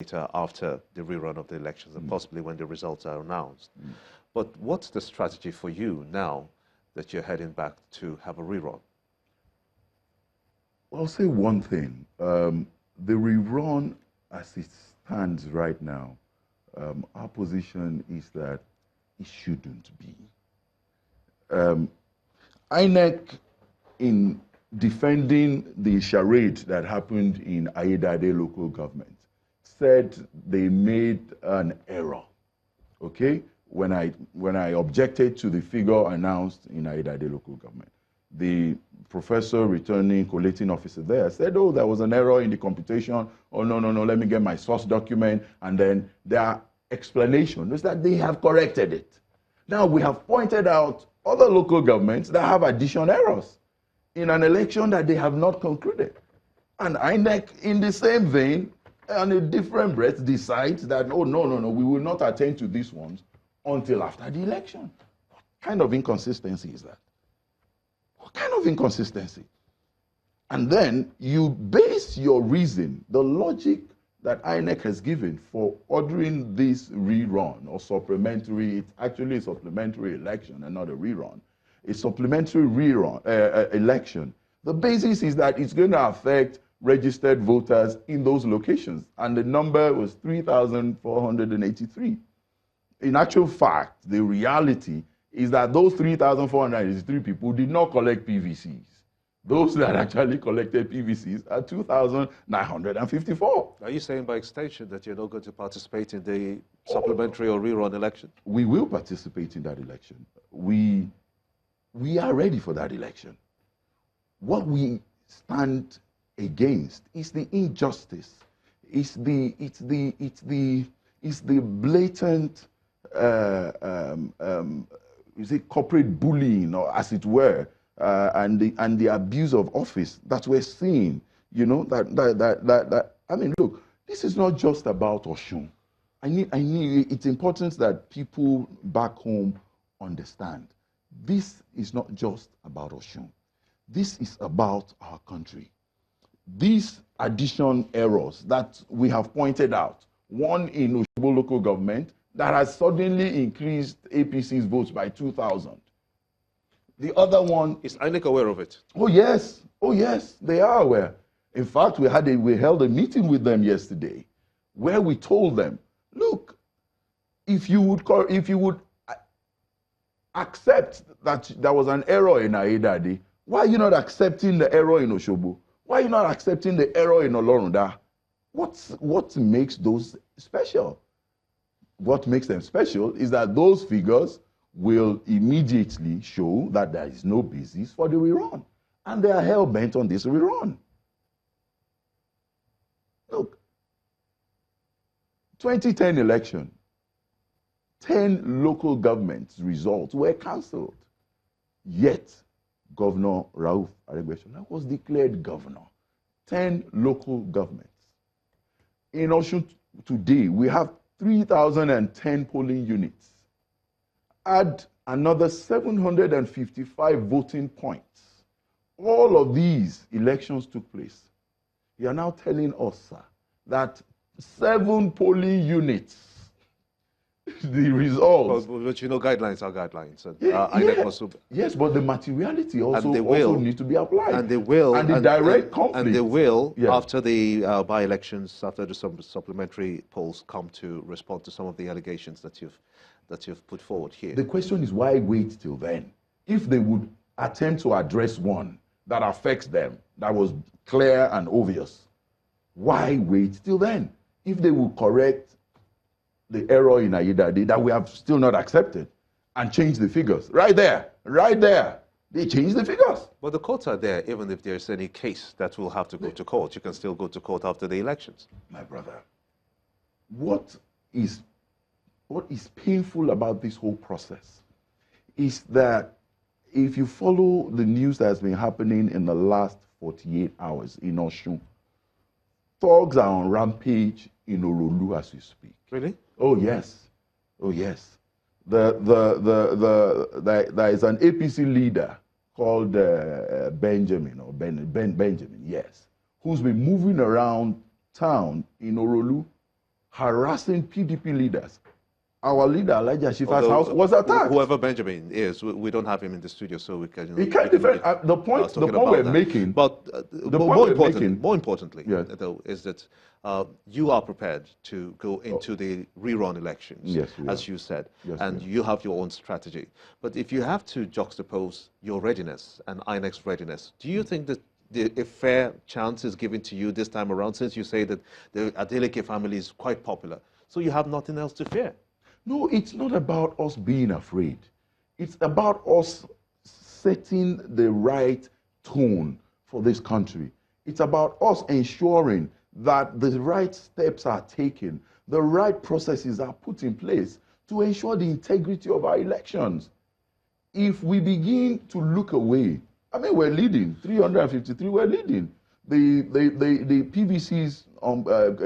later after the rerun of the elections and possibly when the results are announced. But what's the strategy for you now that you're heading back to have a rerun? Well, I'll say one thing. The rerun, as it stands right now, our position is that it shouldn't be. INEC, in defending the charade that happened in Ayedade local government, said they made an error. Okay, when I objected to the figure announced in Ayedade local government, the professor returning collating officer there said, "Oh, there was an error in the computation. Oh, no, let me get my source document." And then their explanation is that they have corrected it. Now, we have pointed out other local governments that have additional errors in an election that they have not concluded. And INEC, in the same vein, on a different breath, decides that, oh, no, we will not attend to these ones until after the election. What kind of inconsistency is that? What kind of inconsistency? And then you base your reason, the logic that INEC has given for ordering this rerun or supplementary, it's actually a supplementary election and not a rerun. A supplementary election. The basis is that it's going to affect registered voters in those locations. And the number was 3,483. In actual fact, the reality is that those 3,483 people did not collect PVCs. Those that actually collected PVCs are 2,954. Are you saying by extension that you're not going to participate in the supplementary or rerun election? We will participate in that election. We are ready for that election. What we stand against is the injustice. It's the blatant corporate bullying, or as it were, and the abuse of office that we're seeing. You know, I mean, look, this is not just about Osun. It's important that people back home understand. This is not just about Osun. This is about our country. These additional errors that we have pointed out, one in Osogbo local government that has suddenly increased APC's votes by 2,000. The other one... Is INEC aware of it? Oh, yes, they are aware. In fact, we held a meeting with them yesterday where we told them, look, if you would accept that there was an error in Ayedade, why are you not accepting the error in Osogbo? Why are you not accepting the error in Olorunda? What makes those special? What makes them special is that those figures will immediately show that there is no basis for the rerun. And they are hell-bent on this rerun. Look, 2010 election, 10 local governments results were cancelled. Yet, Governor Rauf Aregbesola was declared governor. 10 local governments. In Osun today, we have 3,010 polling units. Add another 755 voting points. All of these elections took place. You are now telling us, sir, that 7 polling units, the results. But you know, guidelines are guidelines. And, yes, but the materiality also need to be applied. And they will. And the direct conflict. And they will, after the by-elections, after the supplementary polls come to respond to some of the allegations that you've put forward here. The question is, why wait till then? If they would attempt to address one that affects them, that was clear and obvious, why wait till then? If they will correct the error in Ayedade that we have still not accepted and change the figures, right there, they change the figures. But the courts are there, even if there's any case that will have to go to court. You can still go to court after the elections. My brother, what is painful about this whole process is that if you follow the news that has been happening in the last 48 hours in Osun, thugs are on rampage in Orolu as we speak. Really? Oh yes. There is an APC leader called Benjamin, yes, who's been moving around town in Orolu harassing PDP leaders. Our leader, Elijah Shifa's house, was attacked. Whoever Benjamin is, we don't have him in the studio, so we can. He can't defend. The point we're making. But more importantly, yes, though, is that you are prepared to go into the rerun elections, yes, as you said, yes, and you have your own strategy. But if you have to juxtapose your readiness and INEC's readiness, do you think that a fair chance is given to you this time around, since you say that the Adeleke family is quite popular, so you have nothing else to fear? No, it's not about us being afraid. It's about us setting the right tone for this country. It's about us ensuring that the right steps are taken, the right processes are put in place to ensure the integrity of our elections. If we begin to look away, I mean, we're leading, 353, we're leading. The PVCs,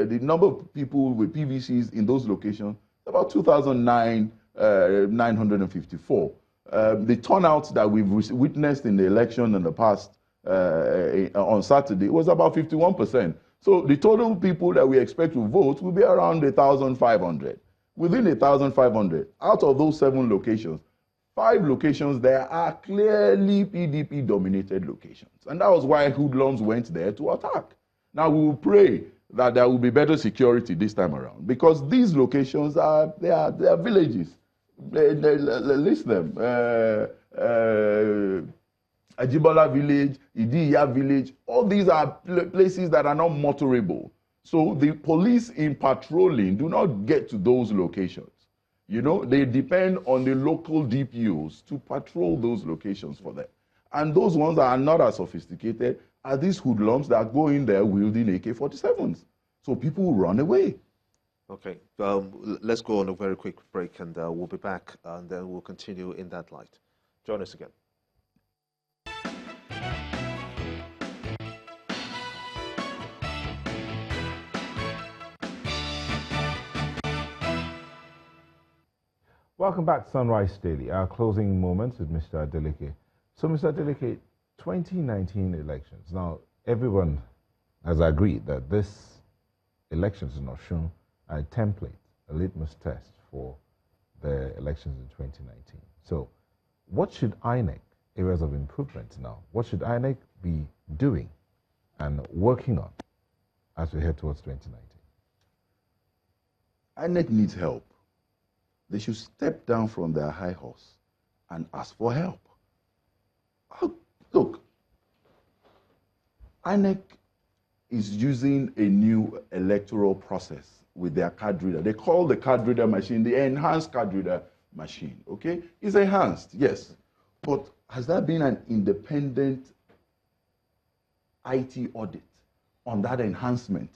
the number of people with PVCs in those locations, about 2,954. The turnout that we've witnessed in the election in the past on Saturday was about 51%. So the total people that we expect to vote will be around 1,500. Within 1,500, out of those 7 locations, 5 locations there are clearly PDP-dominated locations. And that was why hoodlums went there to attack. Now we will pray that there will be better security this time around, because these locations are villages. List them. Ajibola village, Idiya village, all these are places that are not motorable. So the police in patrolling do not get to those locations. You know, they depend on the local DPOs to patrol those locations for them. And those ones that are not as sophisticated are these hoodlums that go in there wielding AK-47s. So people will run away. Okay, let's go on a very quick break, and we'll be back, and then we'll continue in that light. Join us again. Welcome back to Sunrise Daily, our closing moments with Mr. Adeleke. So, Mr. Adeleke, 2019 elections. Now, everyone has agreed that this elections in Osun are a template, a litmus test for the elections in 2019. So, what should INEC, areas of improvement now, what should INEC be doing and working on as we head towards 2019? INEC needs help. They should step down from their high horse and ask for help. Look, INEC is using a new electoral process with their card reader. They call the card reader machine the enhanced card reader machine, okay? It's enhanced, yes. But has there been an independent IT audit on that enhancement?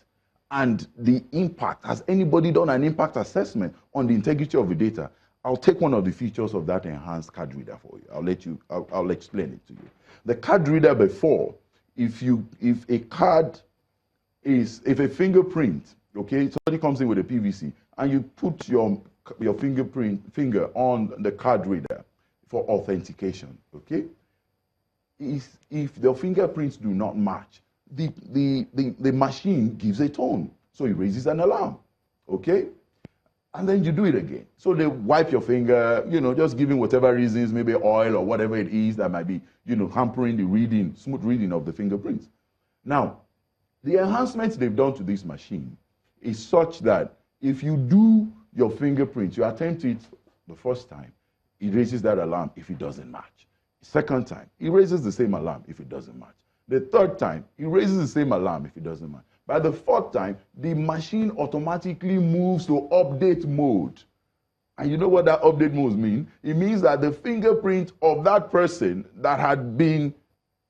And the impact, has anybody done an impact assessment on the integrity of the data? I'll take one of the features of that enhanced card reader for you. I'll explain it to you. The card reader before, if a fingerprint, okay, somebody comes in with a PVC and you put your finger on the card reader for authentication, okay? If the fingerprints do not match, the machine gives a tone, so it raises an alarm, okay? And then you do it again. So they wipe your finger, you know, just giving whatever reasons, maybe oil or whatever it is that might be, you know, hampering the reading, smooth reading of the fingerprints. Now, the enhancements they've done to this machine is such that if you do your fingerprints, you attempt it the first time, it raises that alarm if it doesn't match. Second time, it raises the same alarm if it doesn't match. The third time, it raises the same alarm if it doesn't match. By the fourth time, the machine automatically moves to update mode. And you know what that update mode means? It means that the fingerprint of that person that had been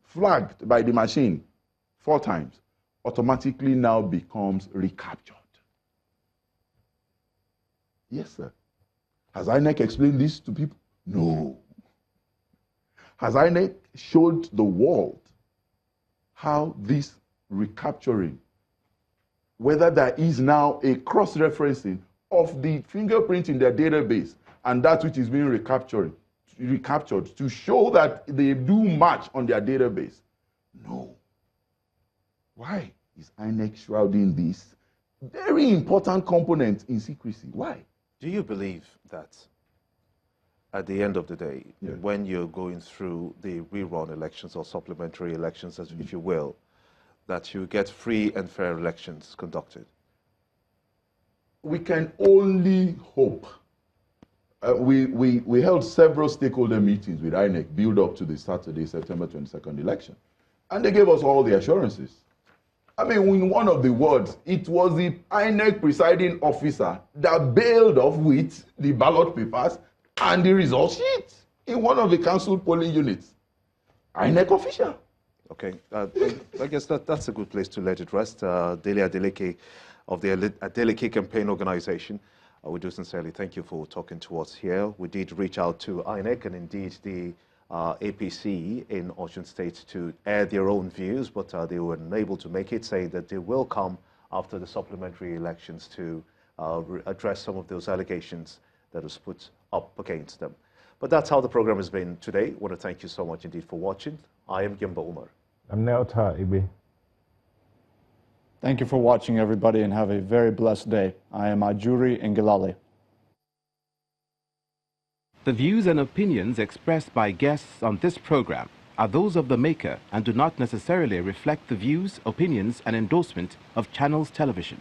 flagged by the machine 4 times automatically now becomes recaptured. Yes, sir. Has INEC explained this to people? No. Has INEC showed the world how this recapturing, whether there is now a cross-referencing of the fingerprint in their database and that which is being recaptured to show that they do match on their database? No. Why is INEC shrouding this very important component in secrecy. Why? Do you believe that at the end of the day, Yeah. when you're going through the rerun elections or supplementary elections, as if you will, that you get free and fair elections conducted? We can only hope. We held several stakeholder meetings with INEC build up to the Saturday, September 22nd election. And they gave us all the assurances. I mean, in one of the words, it was the INEC presiding officer that bailed off with the ballot papers and the result sheet in one of the council polling units. INEC official. Okay, I guess that's a good place to let it rest. Dele Adeleke of the Adeleke Campaign Organization, we do sincerely thank you for talking to us here. We did reach out to INEC and indeed the APC in Osun State to air their own views, but they were unable to make it, saying that they will come after the supplementary elections to address some of those allegations that was put up against them. But that's how the program has been today. I want to thank you so much indeed for watching. I am Gimba Umar. I'm Nelta Ibe. Thank you for watching, everybody, and have a very blessed day. I am Ajuri Ngilale. The views and opinions expressed by guests on this program are those of the maker and do not necessarily reflect the views, opinions, and endorsement of Channels Television.